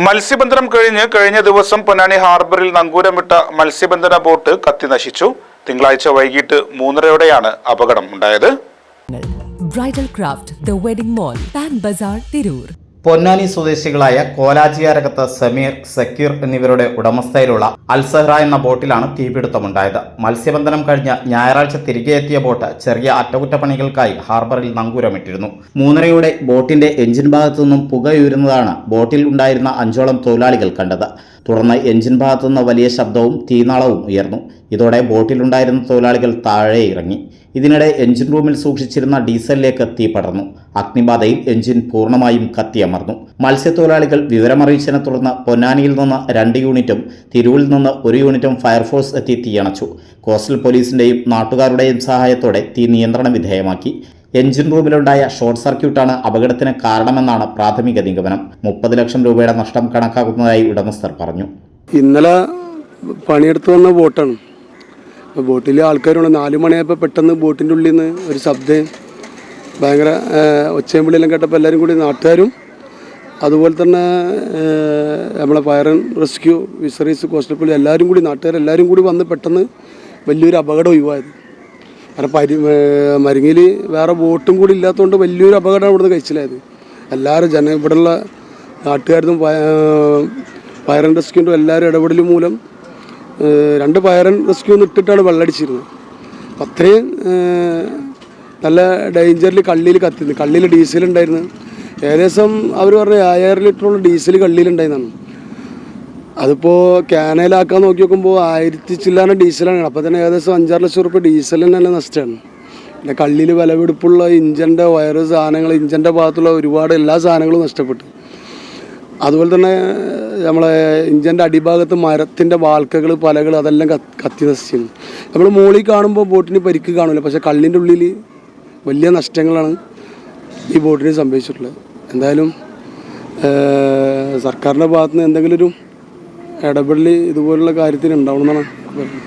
മത്സ്യബന്ധനം കഴിഞ്ഞ ദിവസം പൊന്നാനി ഹാർബറിൽ നങ്കൂരമിട്ട മത്സ്യബന്ധന ബോട്ട് കത്തി നശിച്ചു. തിങ്കളാഴ്ച വൈകിട്ട് 3:30-ഓടെയാണ് അപകടം ഉണ്ടായത്. Bridal craft the wedding mall, Pan Bazar, Tirur. Ponnani സ്വദേശികളായ കോലാജിയാരകത്ത് സമീർ, സക്കീർ എന്നിവരുടെ ഉടമസ്ഥയിലുള്ള അൽസഹ്റ എന്ന ബോട്ടിലാണ് തീപിടുത്തമുണ്ടായത്. മത്സ്യബന്ധനം കഴിഞ്ഞ് ഞായറാഴ്ച തിരികെ എത്തിയ ബോട്ട് ചെറിയ അറ്റകുറ്റപ്പണികൾക്കായി ഹാർബറിൽ നങ്കൂരമിട്ടിരുന്നു. 3:30-ഓടെ ബോട്ടിന്റെ എഞ്ചിൻ ഭാഗത്തു നിന്നും പുകയുയരുന്നതാണ് ബോട്ടിൽ ഉണ്ടായിരുന്ന 5ഓളം തൊഴിലാളികൾ കണ്ടത്. തുടർന്ന് എഞ്ചിൻ ഭാഗത്തുനിന്ന് വലിയ ശബ്ദവും തീനാളവും ഉയർന്നു. ഇതോടെ ബോട്ടിലുണ്ടായിരുന്ന തൊഴിലാളികൾ താഴെ ഇറങ്ങി. ഇതിനിടെ എഞ്ചിൻ റൂമിൽ സൂക്ഷിച്ചിരുന്ന ഡീസലിലേക്ക് തീ പടർന്നു. അഗ്നിബാധയിൽ എഞ്ചിൻ പൂർണ്ണമായും കത്തിയമർന്നു. മത്സ്യത്തൊഴിലാളികൾ വിവരമറിയിച്ചതിനെ തുടർന്ന് പൊന്നാനിയിൽ നിന്ന് 2 യൂണിറ്റും തിരൂരിൽ നിന്ന് 1 യൂണിറ്റും ഫയർഫോഴ്സ് എത്തി തീയണച്ചു. കോസ്റ്റൽ പോലീസിന്റെയും നാട്ടുകാരുടെയും സഹായത്തോടെ തീ നിയന്ത്രണ വിധേയമാക്കി. എഞ്ചിൻ റൂമിലുണ്ടായ ഷോർട്ട് സർക്യൂട്ടാണ് അപകടത്തിന് കാരണമെന്നാണ് പ്രാഥമിക നിഗമനം. 30 ലക്ഷം രൂപയുടെ നഷ്ടം കണക്കാക്കുന്നതായി ഉടമസ്ഥർ പറഞ്ഞു. ഇന്നലെ പണിയെടുത്ത് വന്ന ബോട്ടാണ്. ബോട്ടിൽ ആൾക്കാരുണ്ട്. 4 മണിയായപ്പോൾ പെട്ടെന്ന് ബോട്ടിൻ്റെ ഉള്ളിൽ നിന്ന് ഒരു ശബ്ദം, ഭയങ്കര ഒച്ചയും വിളിയെല്ലാം കേട്ടപ്പോൾ എല്ലാവരും കൂടി, നാട്ടുകാരും അതുപോലെ തന്നെ നമ്മളെ fire and rescue, fisheries, coastal police എല്ലാവരും കൂടി, നാട്ടുകാരെല്ലാവരും കൂടി വന്ന് പെട്ടെന്ന് വലിയൊരു അപകടം ഒഴിവായത്. കാരണം മരുങ്ങിൽ വേറെ ബോട്ടും കൂടി ഇല്ലാത്തതുകൊണ്ട് വലിയൊരു അപകടമാണ് ഇവിടുന്ന് കഴിച്ചിലായത്. എല്ലാവരും ഇവിടെയുള്ള നാട്ടുകാരും ഫയർ ആൻഡ് റെസ്ക്യൂൻ്റെ എല്ലാവരും ഇടപെടൽ മൂലം 2 ഫയർ ആൻഡ് റെസ്ക്യൂ ഇട്ടിട്ടാണ് വെള്ളമടിച്ചിരുന്നത്. അപ്പം അത്രയും നല്ല ഡേഞ്ചറിൽ കള്ളിയിൽ കത്തിയിരുന്നു. കള്ളിയിൽ ഡീസലുണ്ടായിരുന്നു. ഏകദേശം അവർ പറഞ്ഞ 5000 ലിറ്ററോളം ഡീസൽ കള്ളിയിലുണ്ടായിരുന്നാണ്. അതിപ്പോൾ ക്യാനയിലാക്കാൻ നോക്കി നോക്കുമ്പോൾ 1000 ചില്ലാന ഡീസലാണ്. അപ്പോൾ തന്നെ ഏകദേശം 5-6 ലക്ഷം റുപ്യ ഡീസലിന് തന്നെ നഷ്ടമാണ്. പിന്നെ കള്ളിയിൽ വിലപിടിപ്പുള്ള ഇഞ്ചിൻ്റെ വയറ് സാധനങ്ങൾ, ഇഞ്ചിൻ്റെ ഭാഗത്തുള്ള ഒരുപാട് എല്ലാ സാധനങ്ങളും നഷ്ടപ്പെട്ടു. അതുപോലെ തന്നെ നമ്മളെ ഇഞ്ചിൻ്റെ അടിഭാഗത്ത് മരത്തിൻ്റെ വാൽക്കകൾ, പലകൾ അതെല്ലാം കത്തി നശിച്ചിരുന്നു. നമ്മൾ മുകളിൽ കാണുമ്പോൾ ബോട്ടിന് പരിക്ക് കാണില്ല, പക്ഷേ കള്ളിൻ്റെ ഉള്ളിൽ വലിയ നഷ്ടങ്ങളാണ് ഈ ബോട്ടിന് സംഭവിച്ചിട്ടുള്ളത്. എന്തായാലും സർക്കാരിൻ്റെ ഭാഗത്തുനിന്ന് എന്തെങ്കിലും ഒരു ഇടപെടൽ ഇതുപോലുള്ള കാര്യത്തിന് ഉണ്ടാവണമെന്നാണ്.